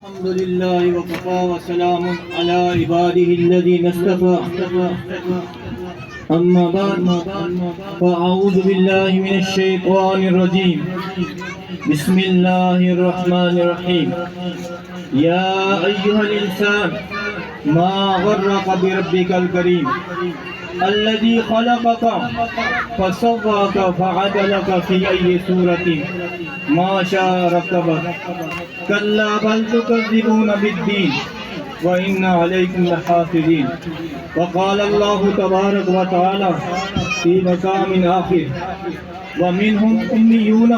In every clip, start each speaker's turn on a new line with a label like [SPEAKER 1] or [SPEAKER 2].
[SPEAKER 1] الحمد لله وكفى وسلام على عباده الذين اصطفى أما بعد فأعوذ بالله من الشيطان الرجيم بسم الله الرحمن الرحيم يا أيها الإنسان ما غرك بربك الكريم الذي خلقك فسواك فعدلك في أي صورة ما شاء ركبك كلا بل تكذبون بالدين وإن عليكم لحافظين وقال الله تبارك وتعالى في مقام آخر ومنهم أميون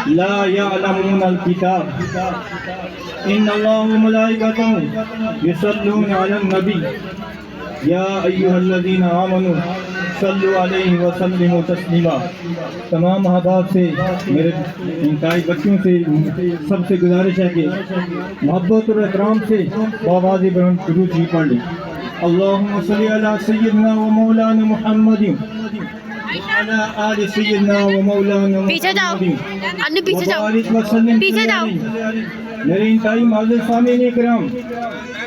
[SPEAKER 1] لا يعلمون الكتاب إن الله وملائكته يصلون على النبي یا ایھا الذین آمنوا صلوا علیہ وسلموا تسلیما۔ تمام احباب سے، میرے انتہائی بچوں سے سب سے گزارش ہے کہ محبت اور احترام سے بآواز بلند درود شریف پڑھ لیں۔ اللہم صلی علی سیدنا و مولانا محمد وعلی آل سیدنا و مولانا محمد وبارک وسلم۔ میرے انتہائی معزز سامعین کرام،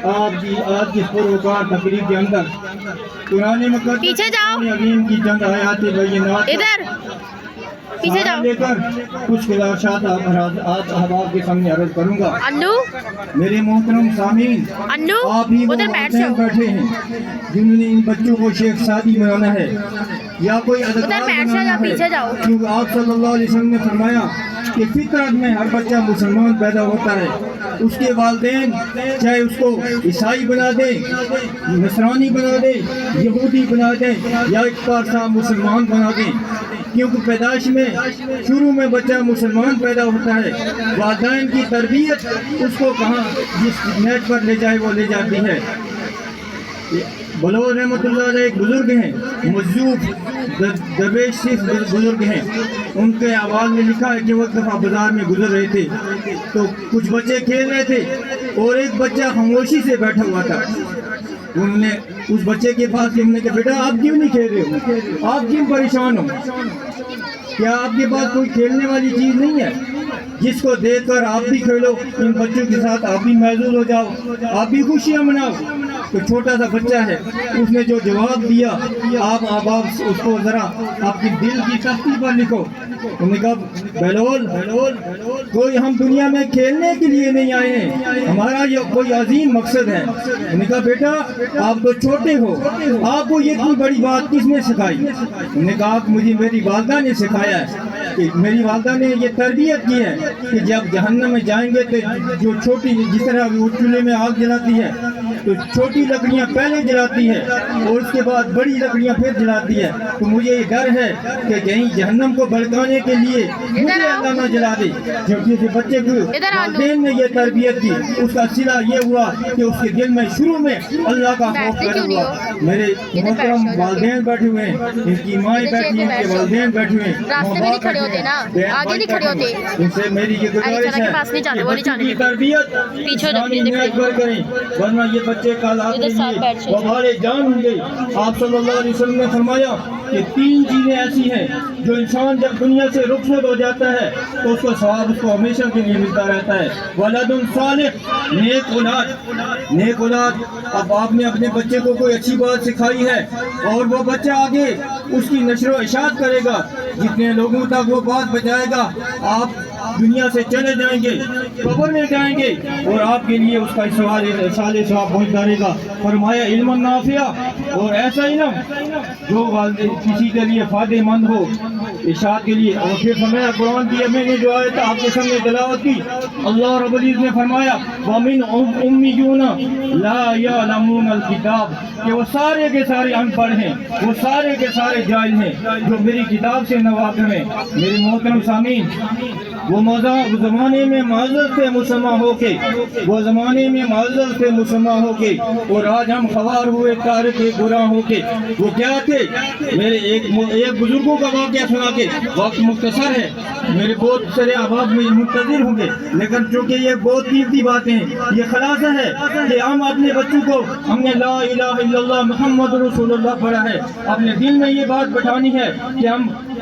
[SPEAKER 1] آپ کی آج کی پروکار تقریب کے اندر قرآن مقدس عظیم کی چند آیات بینات لے کر کچھ گزارشات آج احباب کے سامنے عرض کروں گا۔ میرے محترم سامعین، آپ ہی وہ والدین بیٹھے ہیں جنہوں نے ان بچوں کو شیخ سعدی بنانا ہے یا کوئی اداکار بنانا ہے، کیونکہ آپ صلی اللہ علیہ وسلم نے فرمایا کہ فطرت میں ہر بچہ مسلمان پیدا ہوتا ہے، اس کے والدین چاہے اس کو عیسائی بنا دیں، نصرانی بنا دیں، یہودی بنا دیں یا ایک پارسا مسلمان بنا دیں، کیونکہ پیدائش میں شروع میں بچہ مسلمان پیدا ہوتا ہے، والدین کی تربیت اس کو کہاں جس نیٹ پر لے جائے وہ لے جاتی ہے۔ بلوچ رحمۃ اللہ علیہ ایک بزرگ ہیں، مجذوب درویش صرف بزرگ ہیں، ان کے آواز میں لکھا ہے کہ وہ ایک دفعہ بازار میں گزر رہے تھے تو کچھ بچے کھیل رہے تھے اور ایک بچہ خاموشی سے بیٹھا ہوا تھا۔ انہوں نے اس بچے کے پاس ہم نے کہا بیٹا آپ کیوں نہیں کھیل رہے ہو، آپ کیوں پریشان ہو، کیا آپ کے پاس کوئی کھیلنے والی چیز نہیں ہے جس کو دیکھ کر آپ بھی کھیلو، ان بچوں کے ساتھ آپ بھی محظوظ ہو جاؤ، آپ بھی خوشیاں مناؤ۔ تو چھوٹا سا بچہ ہے، اس نے جو جواب دیا آپ احباب اس کو ذرا آپ کی دل کی تختی پر لکھو۔ انہوں نے کہا بہلول کوئی ہم دنیا میں کھیلنے کے لیے نہیں آئے ہیں، ہمارا یہ کوئی عظیم مقصد ہے۔ انہوں نے کہا بیٹا آپ تو چھوٹے ہو، آپ کو یہ اتنی بڑی بات کس نے سکھائی؟ انہوں نے کہا مجھے میری والدہ نے سکھایا ہے، کہ میری والدہ نے یہ تربیت کی ہے کہ جب جہنم میں جائیں گے تو جو چھوٹی، جس طرح وہ چولہے میں آگ جلاتی ہے تو چھوٹی لکڑیاں پہلے جلاتی ہے اور اس کے بعد بڑی لکڑیاں پھر جلاتی ہے، تو مجھے یہ ڈر ہے کہ کہیں جہنم کو بھڑکانے کے لیے مجھے اللہ نہ جلا دے۔ جبکہ بچے کو والدین نے یہ تربیت کی، اس کا صلہ یہ ہوا کہ اس کے دل میں شروع میں اللہ کا خوف پیدا ہوا۔ میرے محترم والدین بیٹھے ہوئے ہیں، ان کی مائیں بیٹھی ہیں، ان کے والدین بیٹھے ہوئے ہیں، ان سے میری یہ گزارش ہے کہ بچوں کی تربیت اسلامی نیت پر کریں، ورنہ یہ بچے کل آپ کے لیے وبال جان ہوں گے۔ آپ صلی اللہ علیہ وسلم نے فرمایا کہ 3 چیزیں ایسی ہیں جو انسان جب دنیا سے رخصت ہو جاتا ہے تو اس کو ثواب اس کو ہمیشہ کے لیے ملتا رہتا ہے۔ ولد صالح، نیک اولاد، نیک اولاد۔ اب آپ نے اپنے بچے کو کوئی اچھی بات سکھائی ہے اور وہ بچہ آگے اس کی نشر و اشاعت کرے گا، جتنے لوگوں تک وہ بات پہنچائے گا، آپ دنیا سے چلے جائیں گے، قبر میں جائیں گے اور آپ کے لیے اس کا سوال ثواب پہنچتا رہے گا۔ فرمایا علم نافع، اور ایسا علم جو کسی کے لیے فائدہ مند ہو، اشاعت کے لیے۔ اور پھر فرمایا قرآن کی میں نے جو آیت آپ کے سامنے تلاوت کی، اللہ رب العزت نے فرمایا وَمِنْ أُمِّيُّونَ لَا يَعْلَمُونَ الْكِتَابَ، کہ وہ سارے کے سارے ان پڑھ ہیں، وہ سارے کے سارے جاہل ہیں جو میری کتاب سے ناواقف ہیں۔ میرے محترم سامعین، وہ زمانے میں معذرت سے مسلمان ہو کے، وہ زمانے میں معذرت سے مسلمان ہو کے، اور آج ہم خوار ہوئے تارک گناہ ہو کے، وہ کیا تھے؟ میرے ایک بزرگوں کا واقعہ سنا کے، وقت مختصر ہے، میرے بہت سارے احباب میں منتظر ہوں گے، لیکن چونکہ یہ بہت قیمتی باتیں ہیں، یہ خلاصہ ہے کہ ہم اپنے بچوں کو، ہم نے لا الہ الا اللہ محمد رسول اللہ پڑھا ہے، اپنے دل میں یہ بات بٹھانی ہے کہ ہم